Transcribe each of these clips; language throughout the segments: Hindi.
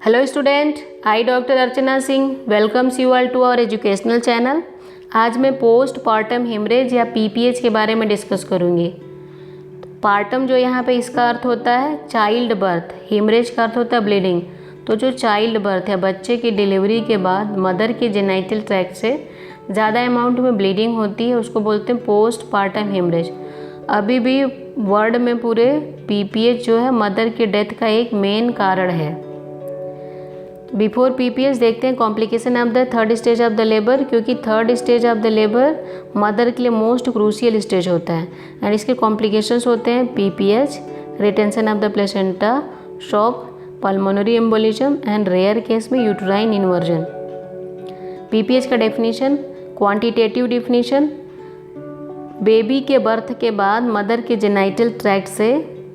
Hello student, I doctor Archana Singh welcomes you all to our educational channel. आज मैं पोस्ट पार्टम हेमरेज या पीपीएच के बारे में डिस्कस करूँगी। पार्टम जो यहाँ पे इसका अर्थ होता है चाइल्ड बर्थ, हेमरेज का अर्थ होता है ब्लीडिंग। तो जो चाइल्ड बर्थ है, बच्चे की डिलीवरी के बाद मदर के जेनाइटल ट्रैक्ट से ज़्यादा अमाउंट में ब्लीडिंग होती है, उसको बोलते हैं पोस्ट पार्टम हेमरेज। अभी भी वर्ल्ड में पूरे पीपीएच जो है मदर की डेथ का एक मेन कारण है। बिफोर पीपीएच देखते हैं complication of the third stage of the labour, क्योंकि third stage of the labour mother के लिए मोस्ट क्रूशियल स्टेज होता है एंड इसके कॉम्प्लिकेशंस होते हैं PPH, retention of the placenta, shock, pulmonary embolism and rare case में यूट्राइन इन्वर्जन। पीपीएच का डेफिनेशन, क्वांटिटेटिव डेफिनेशन, बेबी के बर्थ के बाद मदर के जेनाइटल ट्रैक्ट से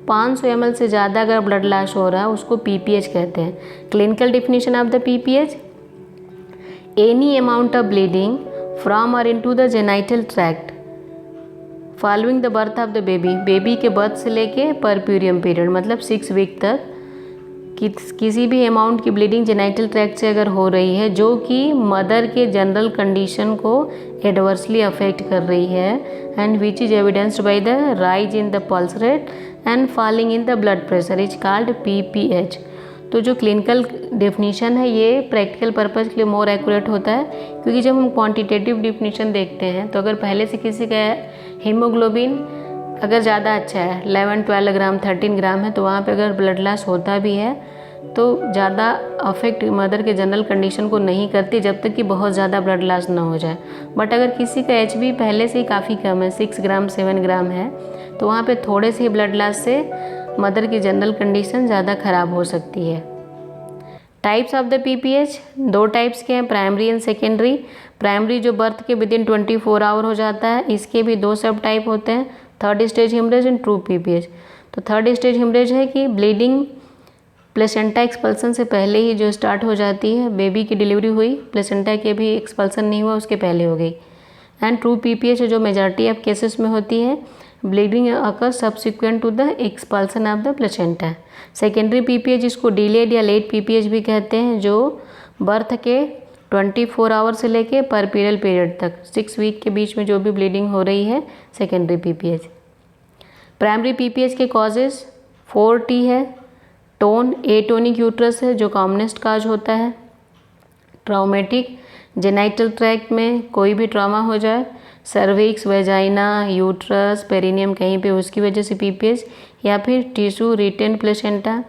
500 ml से ज़्यादा अगर ब्लड लॉस हो रहा है उसको पीपीएच कहते हैं। Clinical definition of the PPH, any amount of bleeding from or into the genital tract following the birth of the baby, baby के बर्थ से लेके परप्यूरियम पीरियड मतलब 6 वीक तक किसी भी अमाउंट की ब्लीडिंग जेनाइटल ट्रैक्ट से अगर हो रही है जो कि मदर के जनरल कंडीशन को एडवर्सली अफेक्ट कर रही है and which is evidenced by the rise in the pulse rate and falling in the blood pressure is called PPH. तो जो क्लिनिकल डेफिनेशन है ये प्रैक्टिकल पर्पज़ के लिए मोर एक्यूरेट होता है, क्योंकि जब हम क्वांटिटेटिव डेफिनेशन देखते हैं तो अगर पहले से किसी का हीमोग्लोबिन अगर ज़्यादा अच्छा है 11-12 ग्राम 13 ग्राम है तो वहाँ पे अगर ब्लड लॉस होता भी है तो ज़्यादा अफेक्ट मदर के जनरल कंडीशन को नहीं करती जब तक कि बहुत ज़्यादा ब्लड लॉस ना हो जाए। बट अगर किसी का एचबी पहले से ही काफ़ी कम है, 6 ग्राम 7 ग्राम है, तो वहाँ पे थोड़े से ही ब्लड लॉस से मदर की जनरल कंडीशन ज़्यादा ख़राब हो सकती है। Types of the PPH, 2 types के हैं, प्राइमरी एंड सेकेंडरी। प्राइमरी जो बर्थ के विदिन 24 आवर हो जाता है, इसके भी 2 सब टाइप होते हैं, third stage haemorrhage and true PPH. तो थर्ड स्टेज हेमरेज है कि ब्लीडिंग प्लेसेंटा एक्सपल्सन से पहले ही जो स्टार्ट हो जाती है, बेबी की डिलीवरी हुई, प्लेसेंटा के भी एक्सपल्सन नहीं हुआ उसके पहले हो गई। एंड ट्रू पीपीएच जो मेजॉरिटी ऑफ केसेस में होती है, bleeding occur subsequent to the expulsion of the placenta. Secondary PPH जिसको डिलेड या लेट पीपीएच भी कहते हैं, जो बर्थ के 24 आवर से लेके परपीरियल पीरियड तक 6 वीक के बीच में जो भी ब्लीडिंग हो रही है, सेकेंडरी पीपीएच। प्राइमरी पीपीएच के कॉजेज 4T है, टोन एटोनिक यूट्रस है जो कॉमनेस्ट काज होता है, ट्राउमेटिक जेनाइटल ट्रैक्ट में कोई भी ट्रॉमा हो जाए, सर्विक्स, वेजाइना, यूट्रस, पेरिनियम कहीं पे उसकी वजह से पीपीएच, या फिर टिश्यू रिटेन प्लेसेंटा,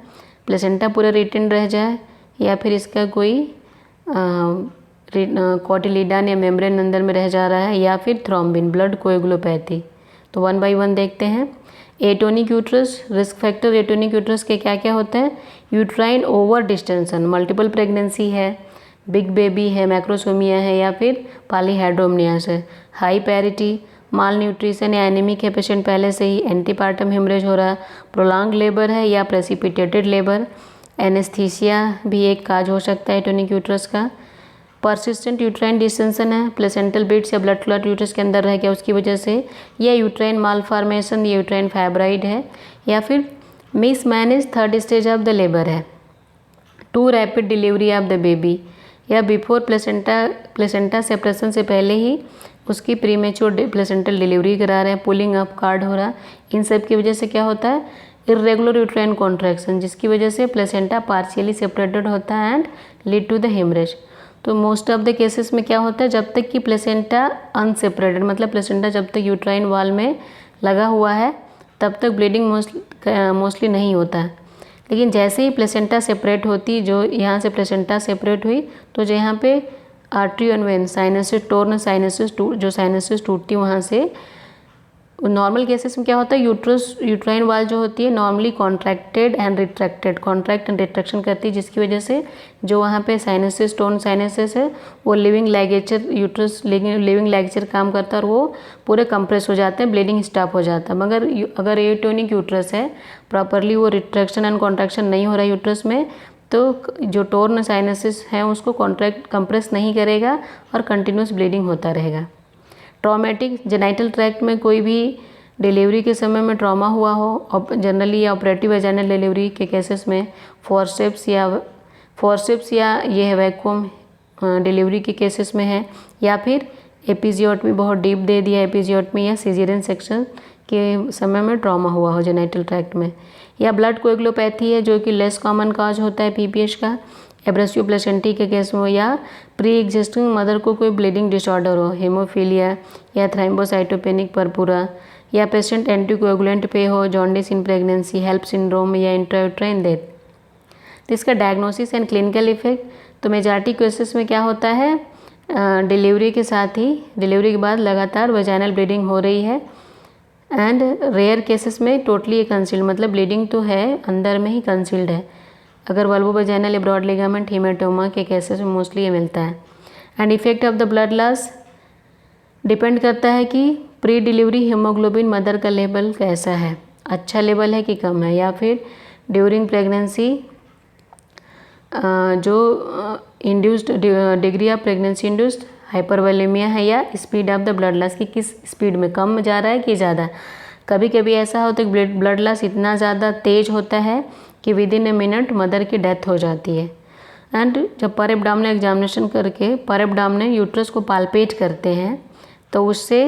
प्लेसेंटा पूरा रिटेन रह जाए, या फिर इसका कोई कोटिलिडन या मेम्ब्रेन अंदर में रह जा रहा है, या फिर थ्रोम्बिन ब्लड कोएगुलोपैथी। तो 1 बाय 1 देखते हैं। Atonic uterus, risk factor atonic uterus के क्या क्या होते हैं, uterine over distension, multiple pregnancy है, बिग बेबी है, मैक्रोसोमिया है, या फिर पॉलीहाइड्रोमनियास है, हाई पैरिटी, माल न्यूट्रिशन या एनीमिक है पेशेंट पहले से ही, एंटीपार्टम हेमरेज हो रहा है, प्रोलॉन्ग लेबर है या प्रेसिपिटेटेड लेबर, एनेस्थीसिया भी एक काज हो सकता है एटोनिक यूट्रस का, परसिस्टेंट यूट्राइन डिस्टेंशन है, प्लेसेंटल बीट्स या ब्लड क्लॉट यूट्रस के अंदर रह गया उसकी वजह से, या यूट्राइन मालफॉर्मेशन या यूट्राइन फाइब्राइड है, या फिर mismanage third stage of the labour है, too rapid delivery of the baby, या बिफोर प्लेसेंटा सेपरेशन से पहले ही उसकी प्रीमेच्योर प्लेसेंटल डिलीवरी करा रहे हैं, पुलिंग अप कार्ड हो रहा, इन सब की वजह से क्या होता है, इरेगुलर यूट्राइन कॉन्ट्रैक्शन जिसकी वजह से प्लेसेंटा पार्शियली सेपरेटेड होता है and lead to the haemorrhage. तो मोस्ट ऑफ द केसेस में क्या होता है, जब तक कि प्लेसेंटा अनसेपरेटेड मतलब प्लेसेंटा जब तक यूट्राइन वॉल में लगा हुआ है तब तक ब्लीडिंग मोस्टली नहीं होता है। लेकिन जैसे ही प्लेसेंटा सेपरेट होती, जो यहाँ से प्लेसेंटा सेपरेट हुई तो जो यहाँ पे artery and when sinuses torn sinuses जो साइनसेस टूटती वहाँ से, नॉर्मल केसेस में क्या होता है, यूट्राइन वाल जो होती है normally contracted and retracted, contract and retraction करती है, जिसकी वजह से जो वहाँ पे साइनसेस टोन साइनसेस है वो living ligature uterus living ligature काम करता है और वो पूरे कंप्रेस हो जाते हैं, ब्लीडिंग स्टॉप हो जाता है। मगर अगर एटोनिक यूट्रस है, प्रॉपरली वो रिट्रैक्शन एंड कॉन्ट्रैक्शन नहीं हो रहा है यूट्रस में, तो जो टोर्न साइनसेस हैं उसको कंप्रेस नहीं करेगा और कंटिन्यूस ब्लीडिंग होता रहेगा। ट्रॉमेटिक जेनाइटल ट्रैक्ट में कोई भी डिलीवरी के समय में ट्रॉमा हुआ हो, जनरली या ऑपरेटिव वेजाइनल डिलीवरी के केसेस में फोर्सेप्स या फोर्सेप्स या ये है वैक्यूम डिलीवरी के केसेस में है, या फिर एपिजियोटमी बहुत डीप दे दिया एपिजियोटमी या सिजेरियन सेक्शन के समय में ट्रॉमा हुआ हो जेनाइटल ट्रैक्ट में, या ब्लड कोएगुलोपैथी है जो कि लेस कॉमन काज होता है पीपीएच का, एब्रेसिव प्लेसेंटी के केस में हो, या प्री एग्जिस्टिंग मदर को कोई ब्लीडिंग डिसऑर्डर हो, हेमोफीलिया या थ्राइम्बोसाइटोपेनिक परपुरा, या पेशेंट एंटीकोएगुलेंट पे हो, jaundice in pregnancy, HELLP syndrome या इंट्रायूट्राइन डेथ। तो इसका डायग्नोसिस एंड क्लिनिकल इफेक्ट, तो मेजॉरिटी केसेस में क्या होता है, डिलीवरी के साथ ही डिलीवरी के बाद लगातार वजाइनल ब्लीडिंग हो रही है, एंड रेयर केसेस में टोटली कंसील्ड, मतलब ब्लीडिंग तो है अंदर में ही कंसील्ड है। अगर vulvovaginal broad ligament haematoma के केसेस में मोस्टली ये मिलता है। And effect of the blood loss depend करता है कि प्री डिलीवरी हीमोग्लोबिन मदर का लेवल कैसा है, अच्छा लेवल है कि कम है, या फिर ड्यूरिंग प्रेगनेंसी जो induced degree of pregnancy induced hypervolaemia है, या speed of the blood loss की किस स्पीड में कम जा रहा है कि ज़्यादा। कभी कभी ऐसा होता है कि ब्लड लॉस इतना ज़्यादा तेज होता है कि with in a minute mother की डेथ हो जाती है। एंड जब पर एब्डोमिनल एग्जामिनेशन करके पर एब्डोमिनल यूट्रस को पाल्पेट करते हैं तो उससे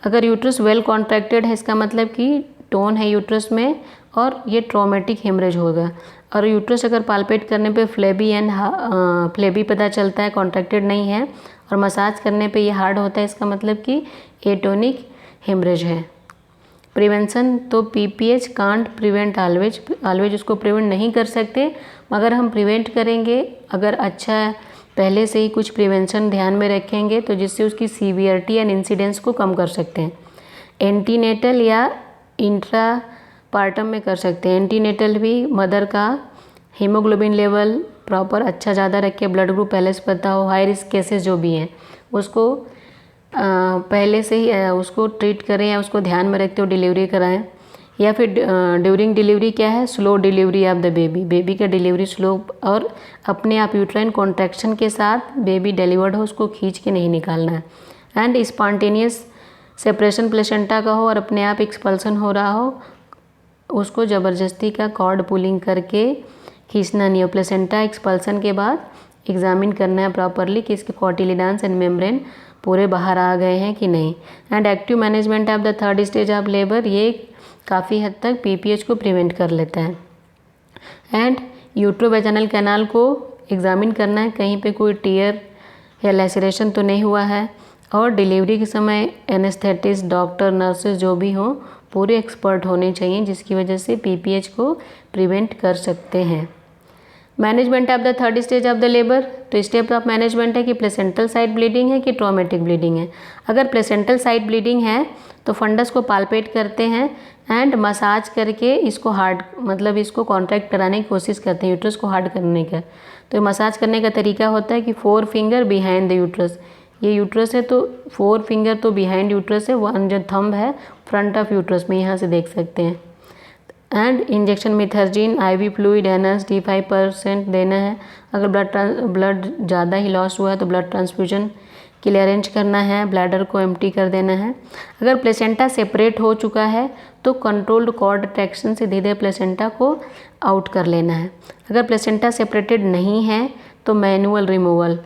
अगर यूट्रस वेल कॉन्ट्रैक्टेड है, इसका मतलब कि टोन है यूट्रस में और ये ट्रॉमेटिक हेमरेज होगा। और यूट्रस अगर पाल्पेट करने पे फ्लेबी पता चलता है, कॉन्ट्रैक्टेड नहीं है, और मसाज करने पे ये हार्ड होता है, इसका मतलब कि एटोनिक हेमरेज है। प्रिवेंशन, तो पीपीएच कांट प्रिवेंट ऑलवेज उसको प्रिवेंट नहीं कर सकते, मगर हम प्रिवेंट करेंगे अगर अच्छा पहले से ही कुछ प्रिवेंशन ध्यान में रखेंगे तो जिससे उसकी सीवियरिटी एंड इंसिडेंस को कम कर सकते हैं। एंटीनेटल या इंट्रा पार्टम में कर सकते हैं। एंटीनेटल भी मदर का हीमोग्लोबिन लेवल प्रॉपर अच्छा ज़्यादा रखे, ब्लड ग्रुप पहले से पता हो, हाई रिस्क केसेस जो भी हैं उसको पहले से ही उसको ट्रीट करें या उसको ध्यान में रखते हो डिलीवरी कराएं। या फिर ड्यूरिंग डिलीवरी क्या है, slow delivery of the baby का डिलीवरी स्लो और अपने आप यूट्राइन कॉन्ट्रैक्शन के साथ बेबी डिलीवर्ड हो, उसको खींच के नहीं निकालना है। एंड स्पॉन्टेनियस सेपरेशन प्लेसेंटा का हो और अपने आप एक्सपल्सन हो रहा हो, उसको ज़बरदस्ती का कॉर्ड पुलिंग करके खींचना नहीं हो। प्लेसेंटा एक्सपल्सन के बाद एग्जामिन करना है प्रॉपरली कि इसके कॉटिलिडान्स एंड मेम्ब्रेन पूरे बाहर आ गए हैं कि नहीं। And active management of the third stage of labour, ये काफ़ी हद तक पीपीएच को प्रिवेंट कर लेता है। एंड यूट्रोवेजाइनल कैनाल को एग्जामिन करना है, कहीं पे कोई टीयर या लैसरेशन तो नहीं हुआ है, और डिलीवरी के समय एनेस्थेटिस्ट डॉक्टर नर्सेज जो भी हों पूरे एक्सपर्ट होने चाहिए, जिसकी वजह से पीपीएच को प्रिवेंट कर सकते हैं। Management of the third stage of the labour, तो स्टेप ऑफ मैनेजमेंट है कि प्लेसेंटल साइड ब्लीडिंग है कि ट्रॉमेटिक ब्लीडिंग है। अगर प्लेसेंटल साइड ब्लीडिंग है तो फंडस को पाल्पेट करते हैं एंड मसाज करके इसको हार्ड, मतलब इसको कॉन्ट्रैक्ट कराने की कोशिश करते हैं, यूट्रस को हार्ड करने का। तो मसाज करने का तरीका होता है कि 4 फिंगर बिहाइंड द यूट्रस, ये यूट्रस है तो 4 फिंगर तो बिहाइंड यूट्रस है, 1 जो थंब है फ्रंट ऑफ यूट्रस में, यहाँ से देख सकते हैं। And injection methergine IV fluid NSD 5% देना है। अगर ब्लड ज़्यादा ही लॉस हुआ है तो ब्लड ट्रांसफ्यूजन के लिए अरेंज करना है, ब्लैडर को एम्प्टी कर देना है। अगर प्लेसेंटा सेपरेट हो चुका है तो कंट्रोल्ड कॉर्ड ट्रैक्शन से धीरे प्लेसेंटा को आउट कर लेना है। अगर प्लेसेंटा सेपरेटेड नहीं है तो मैनुअल रिमूवल,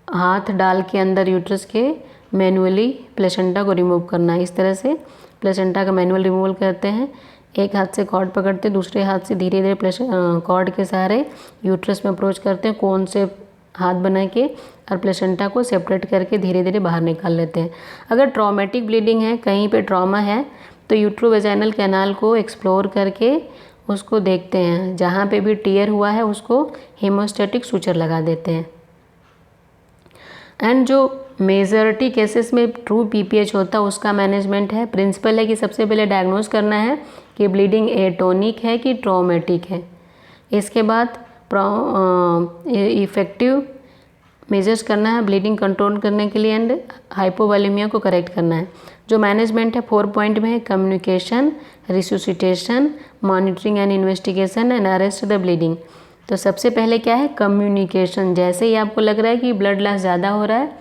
हाथ डाल के अंदर यूट्रस के मैनुअली प्लेसेंटा को रिमूव करना है। इस तरह से प्लेसेंटा का मैनुअल रिमूवल करते हैं। एक हाथ से कॉर्ड पकड़ते, दूसरे हाथ से धीरे धीरे कॉर्ड के सहारे यूट्रस में अप्रोच करते हैं, कोन से हाथ बना के, और प्लेसेंटा को सेपरेट करके धीरे धीरे बाहर निकाल लेते हैं। अगर ट्रॉमेटिक ब्लीडिंग है, कहीं पे ट्रॉमा है, तो यूट्रोवेजाइनल कैनाल को एक्सप्लोर करके उसको देखते हैं, जहाँ पे भी टीयर हुआ है उसको हेमोस्टेटिक सूचर लगा देते हैं। एंड जो मेजॉरिटी केसेस में ट्रू पीपीएच होता है उसका मैनेजमेंट है, प्रिंसिपल है कि सबसे पहले डायग्नोज करना है कि ब्लीडिंग एटोनिक है कि ट्रॉमेटिक है। इसके बाद इफ़ेक्टिव मेजर्स करना है ब्लीडिंग कंट्रोल करने के लिए, एंड हाइपोवोलेमिया को करेक्ट करना है। जो मैनेजमेंट है 4 पॉइंट में है, communication, resuscitation, monitoring and investigation and arrest the bleeding. तो सबसे पहले क्या है, कम्युनिकेशन। जैसे ही आपको लग रहा है कि ब्लड लॉस ज़्यादा हो रहा है,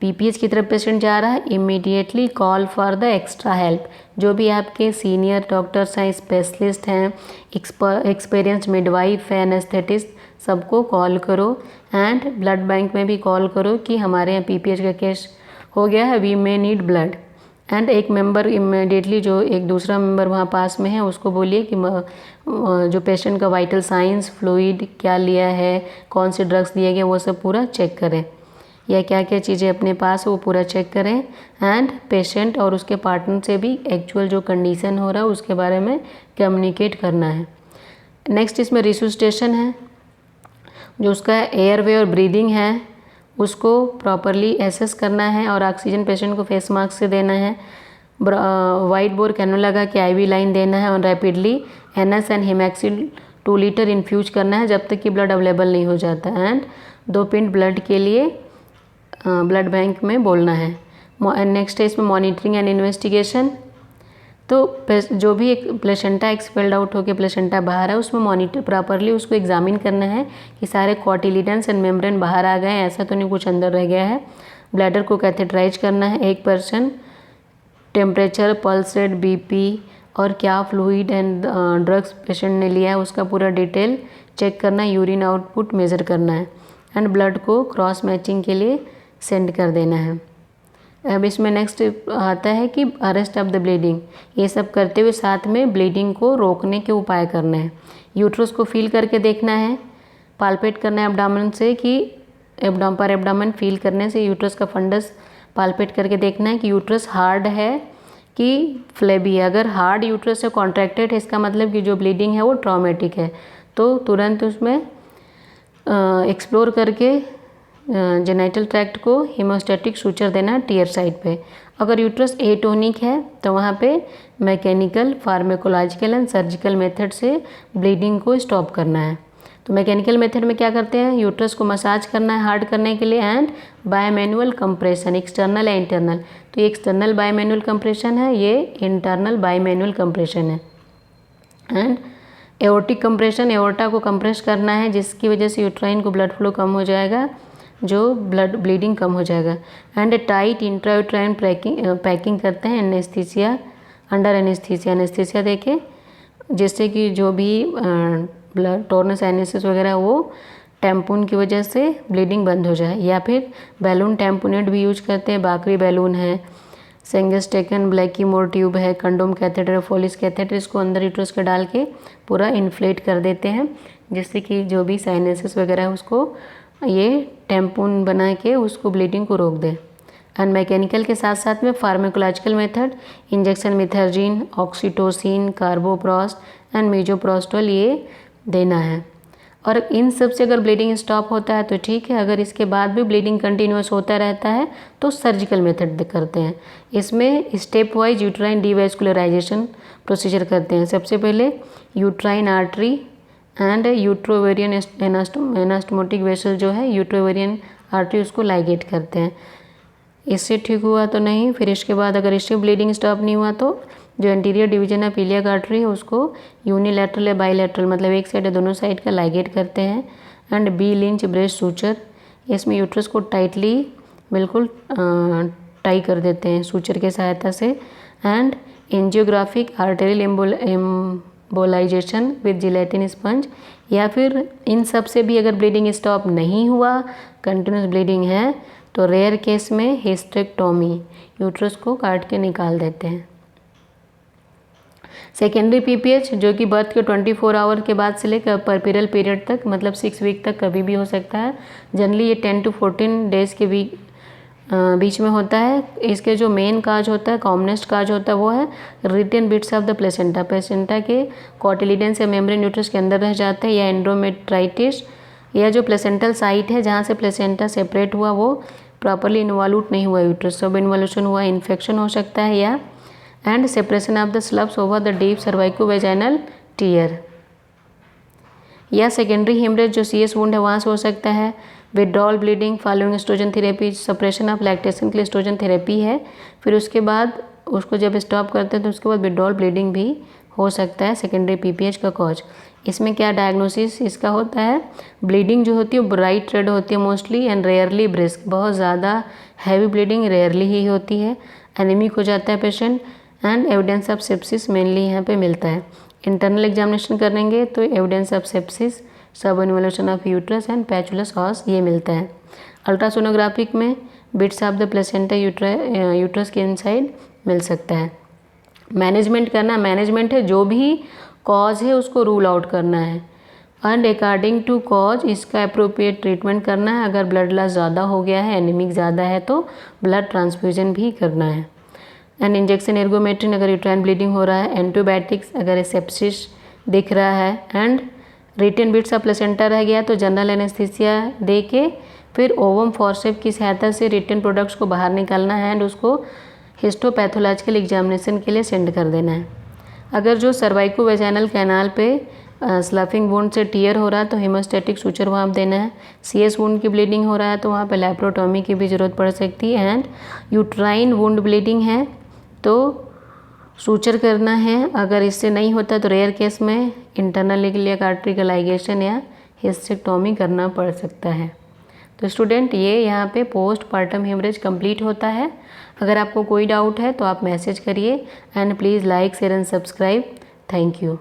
पीपीएच की तरफ पेशेंट जा रहा है, immediately call for the extra help. जो भी आपके सीनियर डॉक्टर्स हैं, स्पेशलिस्ट हैं, एक्सपीरियंस मिडवाइफ है, एनेस्थेटिस्ट, सबको कॉल करो एंड ब्लड बैंक में भी कॉल करो कि हमारे यहाँ पीपीएच का केस हो गया है, we may need blood. And एक मेंबर इमीडिएटली जो एक दूसरा मेंबर वहाँ पास में है उसको बोलिए कि जो पेशेंट का वाइटल साइंस, फ्लूइड क्या लिया है, कौन से ड्रग्स दिए गए, वो सब पूरा चेक करें, या क्या क्या चीज़ें अपने पास वो पूरा चेक करें। एंड पेशेंट और उसके पार्टनर से भी एक्चुअल जो कंडीशन हो रहा है उसके बारे में कम्युनिकेट करना है। नेक्स्ट इसमें रिसुसिटेशन है, जो उसका एयरवे और ब्रीदिंग है उसको प्रॉपरली एसेस करना है और ऑक्सीजन पेशेंट को फेस मास्क से देना है। वाइट बोर कैनोला लगा के आईवी लाइन देना है और rapidly NS and haemaccel 2 litre infuse करना है जब तक कि ब्लड अवेलेबल नहीं हो जाता। एंड 2 पिंट ब्लड के लिए ब्लड बैंक में बोलना है। नेक्स्ट है इसमें मॉनिटरिंग एंड इन्वेस्टिगेशन। तो जो भी एक प्लेसेंटा एक्सपेल्ड आउट होकर प्लेसेंटा बाहर है उसमें मॉनिटर प्रॉपरली उसको एग्जामिन करना है कि सारे कॉटिलिडन्स एंड मेम्ब्रेन बाहर आ गए हैं, ऐसा तो नहीं कुछ अंदर रह गया है। ब्लैडर को कैथेटराइज करना है, 1% टेम्परेचर, पल्स रेट, बीपी और क्या फ्लूइड एंड ड्रग्स पेशेंट ने लिया है उसका पूरा डिटेल चेक करना है। यूरिन आउटपुट मेज़र करना है एंड ब्लड को क्रॉस मैचिंग के लिए सेंड कर देना है। अब इसमें नेक्स्ट आता है कि अरेस्ट ऑफ द ब्लीडिंग। ये सब करते हुए साथ में ब्लीडिंग को रोकने के उपाय करने हैं। यूट्रस को फील करके देखना है, पाल्पेट करना है एब्डामन से कि एब्डामन फील करने से यूट्रस का फंडस पाल्पेट करके देखना है कि यूट्रस हार्ड है कि फ्लेबी है। अगर हार्ड यूट्रस है, कॉन्ट्रैक्टेड है, इसका मतलब कि जो ब्लीडिंग है वो ट्रॉमेटिक है, तो तुरंत उसमें एक्सप्लोर करके जेनाइटल ट्रैक्ट को हीमोस्टैटिक सूचर देना है टीयर साइड पे। अगर यूट्रस एटोनिक है तो वहाँ पे mechanical, pharmacological and surgical method से ब्लीडिंग को स्टॉप करना है। तो मैकेनिकल मेथड में क्या करते हैं, यूट्रस को मसाज करना है हार्ड करने के लिए and bye manual compression, external या इंटरनल। तो ये एक्सटर्नल बाय मैनुअल कंप्रेशन है, ये इंटरनल बाय मैनुअल कंप्रेशन है। एंड एओर्टिक कंप्रेशन, एओर्टा को कंप्रेस करना है जिसकी वजह से यूट्राइन को ब्लड फ्लो कम हो जाएगा, जो ब्लड ब्लीडिंग कम हो जाएगा। एंड टाइट इंट्रायूट्राइन पैकिंग करते हैं एनेस्थीसिया, अंडर एनेस्थीसिया देके, जिससे कि जो भी ब्लड टोर्नस एनेसिस वगैरह वो टैम्पून की वजह से ब्लीडिंग बंद हो जाए। या फिर बैलून टैम्पूनेट भी यूज करते हैं, बाकरी बैलून है, सेंगस्टेकन ब्लैकीमोर ट्यूब है, कंडोम कैथेटर, फोलिस कैथेटर, इसको अंदर यूट्रस के डाल के पूरा इन्फ्लेट कर देते हैं जिससे कि जो भी साइनेसिस वगैरह है उसको ये टैम्पून बना के उसको ब्लीडिंग को रोक दे। एंड मैकेनिकल के साथ साथ में pharmacological method, injection methergine, oxytocin, carboprost and misoprostol ये देना है। और इन सब से अगर ब्लीडिंग स्टॉप होता है तो ठीक है, अगर इसके बाद भी ब्लीडिंग कंटिन्यूस होता रहता है तो सर्जिकल मेथड करते हैं। इसमें stepwise uterine devascularization procedure करते हैं। सबसे पहले uterine artery and utero ovarian anastomotic vessel जो है यूट्रोवेरियन आर्टरी उसको लाइगेट करते हैं। इससे ठीक हुआ तो नहीं, फिर इसके बाद अगर इससे ब्लीडिंग स्टॉप नहीं हुआ तो जो anterior division of iliac artery है उसको यूनिलैटरल या बाईलैटरल, मतलब एक साइड या दोनों साइड का लाइगेट करते हैं। And B Lynch brace suture, इसमें यूट्रस को टाइटली बिल्कुल टाई कर देते हैं सूचर के सहायता से। And angiographic arterial embolisation with gelatin sponge, या फिर इन सब से भी अगर ब्लीडिंग स्टॉप नहीं हुआ, कंटिन्यूस ब्लीडिंग है, तो रेयर केस में हिस्टेक्टोमी, यूट्रस को काट के निकाल देते हैं। सेकेंडरी पीपीएच जो कि बर्थ के 24 आवर के बाद से लेकर परपीरियल पीरियड तक, मतलब 6 वीक तक कभी भी हो सकता है। जनरली ये 10 to 14 डेज़ के बीच में होता है। इसके जो मेन काज होता है, कॉमनेस्ट काज होता है, वो है retain bits of the placenta, placenta के कॉटिलिडन से मेम्ब्रेन यूट्रस के अंदर रह जाते हैं, या एंडोमेट्राइटिस, या जो प्लेसेंटल साइट है जहाँ से प्लेसेंटा सेपरेट हुआ वो प्रॉपरली इन्वॉल्यूट नहीं हुआ यूट्रस, सब इन्वॉल्यूशन हुआ, इन्फेक्शन हो सकता है, या and separation of the sloughs over the deep cervicovaginal tear, या सेकेंडरी हेमरेज जो सीएस वुंड है वहाँ से हो सकता है। Withdrawal bleeding following oestrogen therapy, suppression of lactation के लिए एस्ट्रोजन थेरेपी है, फिर उसके बाद उसको जब स्टॉप करते हैं तो उसके बाद विड्रॉल ब्लीडिंग भी हो सकता है सेकेंडरी पीपीएच का कॉज। इसमें क्या डायग्नोसिस इसका होता है, ब्लीडिंग जो होती है ब्राइट रेड होती है मोस्टली एंड रेयरली ब्रिस्क, बहुत ज़्यादा हैवी ब्लीडिंग रेयरली ही होती है। एनीमिक हो जाता है patient and evidence of sepsis mainly यहाँ पे मिलता है। इंटरनल एग्जामिनेशन करेंगे तो evidence of sepsis subinvolution of uterus and patulous os ये मिलता है। अल्ट्रासोनोग्राफिक में bits of the placenta uterus के इनसाइड मिल सकता है। मैनेजमेंट करना, मैनेजमेंट है जो भी कॉज है उसको रूल आउट करना है एंड अकॉर्डिंग टू कॉज इसका अप्रोप्रिएट ट्रीटमेंट करना है। अगर ब्लड लॉस ज़्यादा हो गया है, एनीमिक ज़्यादा है तो ब्लड ट्रांसफ्यूजन भी करना है। एंड इंजेक्शन एर्गोमेट्रिन अगर यूट्राइन ब्लीडिंग हो रहा है, एंटीबायोटिक्स अगर सेप्सिस दिख रहा है and retain bits of placenta रह गया तो जनरल एनेस्थीसिया दे के फिर ओवम फॉर्सेप की सहायता से रिटेन प्रोडक्ट्स को बाहर निकालना है एंड उसको हिस्टोपैथोलॉजिकल एग्जामिनेशन के लिए सेंड कर देना है। अगर जो सर्वाइको वेजाइनल कैनाल पे स्लफिंग वुंड से टीयर हो रहा है तो हेमोस्टैटिक सूचर वहाँ पर देना है। सीएस वुंड की ब्लीडिंग हो रहा है तो वहाँ पे लैप्रोटॉमी की भी ज़रूरत पड़ सकती है। एंड यूट्राइन वुंड ब्लीडिंग है तो सूचर करना है। अगर इससे नहीं होता तो रेयर केस में इंटरनल इलियक आर्टरी का लाइगेशन या हिस्टेक्टोमी करना पड़ सकता है। तो स्टूडेंट ये यहाँ पे पोस्ट पार्टम हेमरेज कंप्लीट होता है। अगर आपको कोई डाउट है तो आप मैसेज करिए and please like share and subscribe. Thank you.